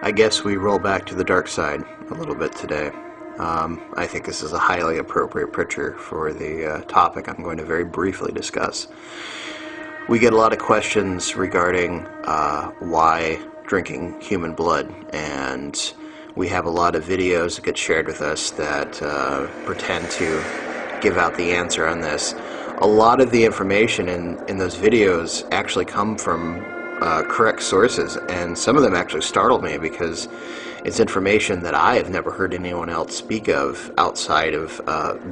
I guess we roll back to the dark side a little bit today. I think this is a highly appropriate picture for the topic I'm going to very briefly discuss. We get a lot of questions regarding why drinking human blood, and we have a lot of videos that get shared with us that pretend to give out the answer on this. A lot of the information in those videos actually come from correct sources, and some of them actually startled me because it's information that I have never heard anyone else speak of outside of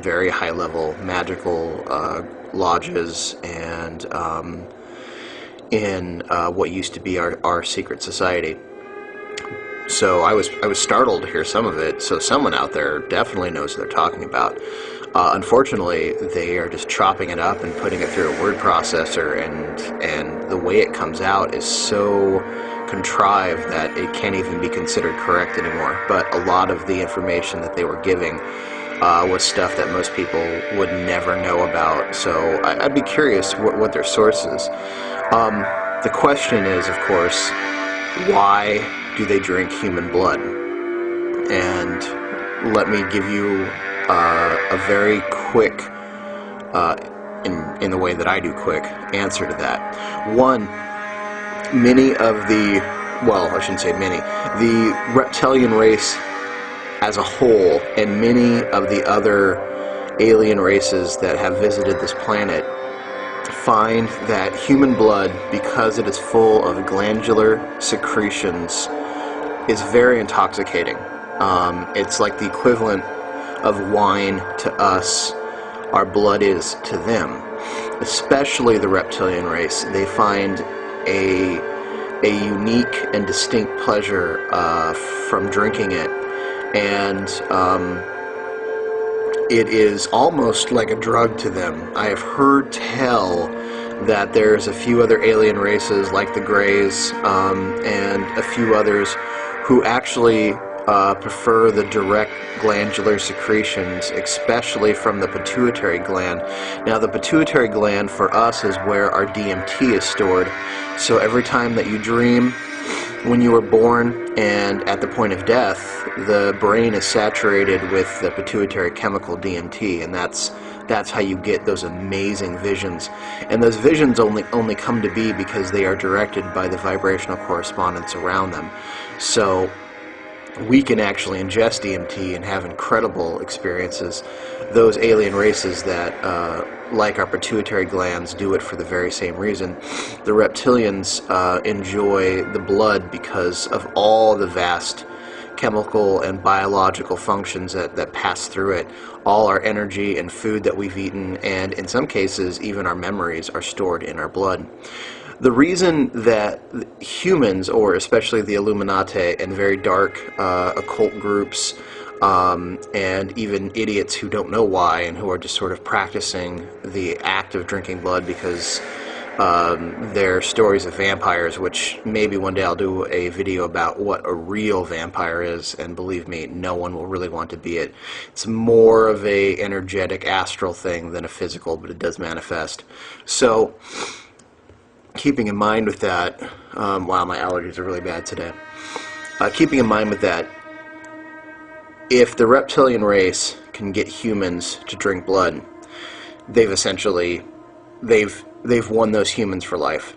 very high-level magical lodges and in what used to be our secret society. So I was startled to hear some of it. So someone out there definitely knows what they're talking about. Unfortunately, they are just chopping it up and putting it through a word processor, and the way it comes out is so contrived that it can't even be considered correct anymore. But a lot of the information that they were giving was stuff that most people would never know about. So I'd be curious what their source is. The question is, of course, why do they drink human blood? And let me give you a very quick, in the way that I do quick, answer to that. One, many of the, well, I shouldn't say many, the reptilian race as a whole and many of the other alien races that have visited this planet find that human blood, because it is full of glandular secretions, is very intoxicating. It's like the equivalent of wine to us, our blood is to them. Especially the reptilian race. They find a unique and distinct pleasure from drinking it, and it is almost like a drug to them. I have heard tell that there's a few other alien races like the Greys and a few others who actually prefer the direct glandular secretions, especially from the pituitary gland. Now, the pituitary gland for us is where our DMT is stored. So every time that you dream, when you were born and at the point of death, the brain is saturated with the pituitary chemical DMT, and that's how you get those amazing visions. And those visions only come to be because they are directed by the vibrational correspondence around them. So we can actually ingest DMT and have incredible experiences. Those alien races that, like our pituitary glands, do it for the very same reason. The reptilians enjoy the blood because of all the vast chemical and biological functions that pass through it. All our energy and food that we've eaten, and in some cases even our memories, are stored in our blood. The reason that humans, or especially the Illuminati and very dark occult groups, and even idiots who don't know why and who are just sort of practicing the act of drinking blood because they're stories of vampires, which maybe one day I'll do a video about what a real vampire is, and believe me, no one will really want to be it. It's more of a energetic astral thing than a physical, but it does manifest. So keeping in mind with that, wow, my allergies are really bad today. Keeping in mind with that, if the reptilian race can get humans to drink blood, they've won those humans for life.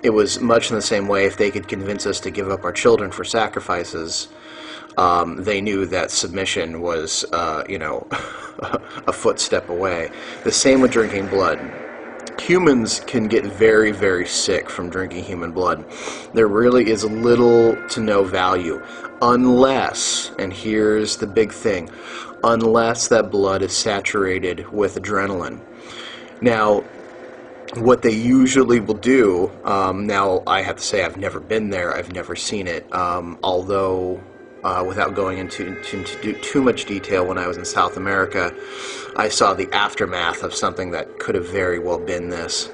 It was much in the same way if they could convince us to give up our children for sacrifices. They knew that submission was, a footstep away. The same with drinking blood. Humans can get very, very sick from drinking human blood. There really is little to no value unless, and here's the big thing, unless that blood is saturated with adrenaline. Now, what they usually will do, now I have to say I've never been there, I've never seen it, although without going into too much detail, when I was in South America, I saw the aftermath of something that could have very well been this.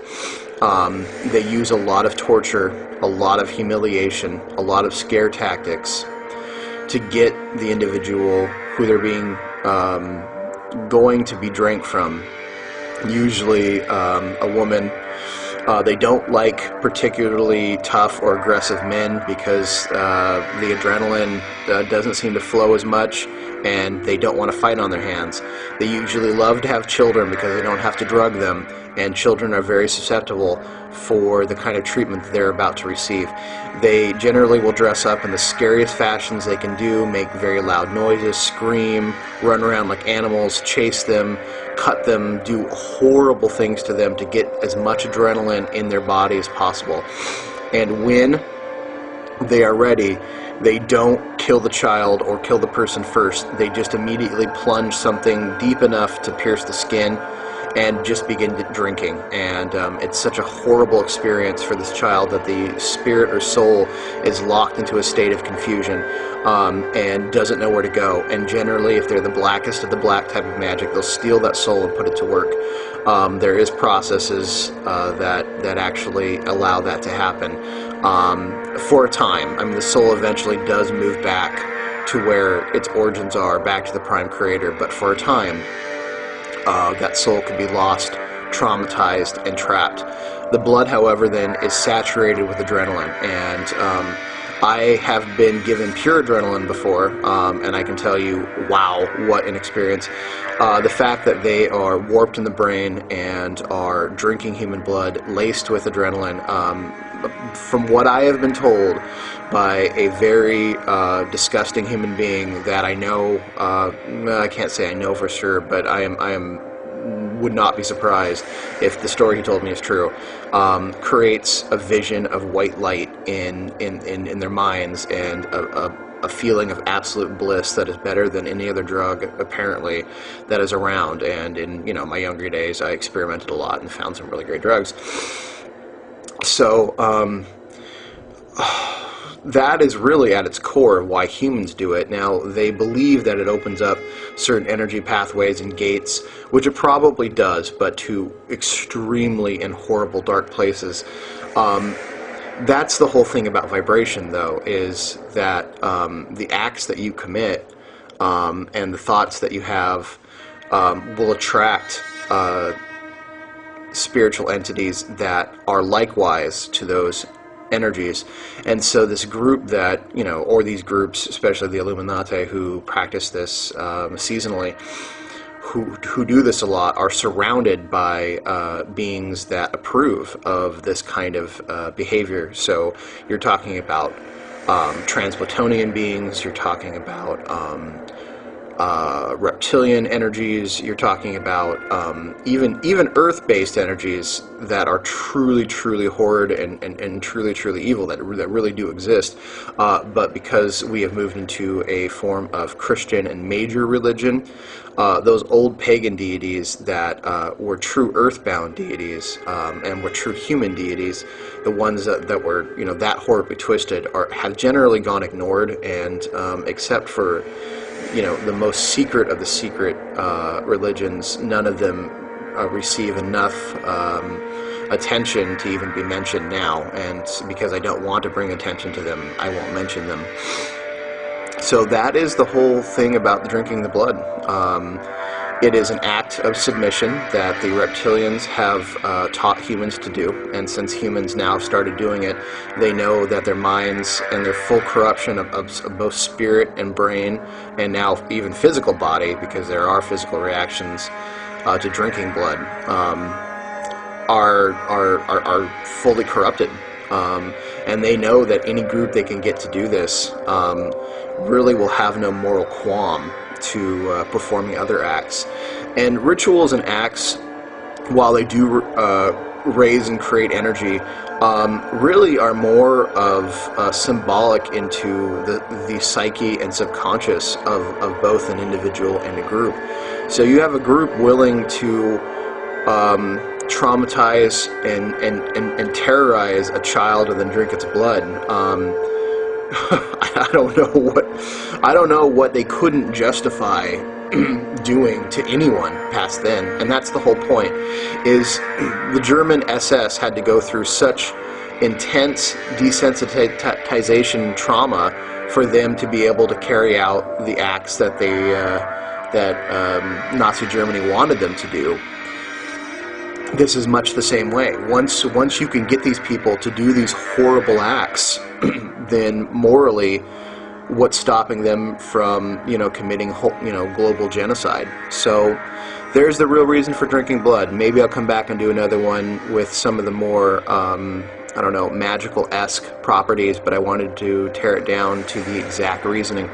They use a lot of torture, a lot of humiliation, a lot of scare tactics to get the individual who they're being going to be drank from, usually a woman They don't like particularly tough or aggressive men because the adrenaline doesn't seem to flow as much, and they don't want to fight on their hands. They usually love to have children because they don't have to drug them, and children are very susceptible for the kind of treatment that they're about to receive. They generally will dress up in the scariest fashions they can do, make very loud noises, scream, run around like animals, chase them, cut them, do horrible things to them to get as much adrenaline in their body as possible. And when they are ready, they don't kill the child or kill the person first. They just immediately plunge something deep enough to pierce the skin and just begin drinking. And it's such a horrible experience for this child that the spirit or soul is locked into a state of confusion and doesn't know where to go. And generally, if they're the blackest of the black type of magic, they'll steal that soul and put it to work. There is processes that actually allow that to happen for a time. I mean, the soul eventually does move back to where its origins are, back to the Prime Creator, but for a time, that soul could be lost, traumatized, and trapped. The blood, however, then is saturated with adrenaline, and I have been given pure adrenaline before, and I can tell you, wow, what an experience. The fact that they are warped in the brain and are drinking human blood laced with adrenaline, from what I have been told by a very disgusting human being that I know, I can't say I know for sure, but I would not be surprised if the story he told me is true, creates a vision of white light in their minds, and a feeling of absolute bliss that is better than any other drug, apparently, that is around. And in my younger days, I experimented a lot and found some really great drugs. So that is really at its core why humans do it. Now, they believe that it opens up certain energy pathways and gates, which it probably does, but to extremely and horrible dark places. That's the whole thing about vibration, though, is that the acts that you commit and the thoughts that you have will attract spiritual entities that are likewise to those energies. And so this group that, or these groups, especially the Illuminati, who practice this seasonally, who do this a lot, are surrounded by beings that approve of this kind of behavior. So you're talking about Transplatonian beings, you're talking about reptilian energies, you're talking about even Earth-based energies that are truly horrid and truly evil, that really do exist. But because we have moved into a form of Christian and major religion, those old pagan deities that were true earthbound deities and were true human deities, the ones that were that horribly twisted, have generally gone ignored, and except for the most secret of the secret religions, none of them receive enough attention to even be mentioned now. And because I don't want to bring attention to them, I won't mention them. So that is the whole thing about drinking the blood. It is an act of submission that the reptilians have taught humans to do, and since humans now started doing it, they know that their minds and their full corruption of both spirit and brain, and now even physical body, because there are physical reactions to drinking blood, are fully corrupted. And they know that any group they can get to do this really will have no moral qualm to performing other acts. And rituals and acts, while they do raise and create energy, really are more of symbolic into the psyche and subconscious of both an individual and a group. So you have a group willing to traumatize and terrorize a child and then drink its blood. I don't know what they couldn't justify doing to anyone past then. And that's the whole point, is the German SS had to go through such intense desensitization trauma for them to be able to carry out the acts that Nazi Germany wanted them to do. this is much the same way. Once you can get these people to do these horrible acts, then morally, what's stopping them from, committing global genocide? So there's the real reason for drinking blood. Maybe I'll come back and do another one with some of the more I don't know, magical-esque properties, but I wanted to tear it down to the exact reasoning.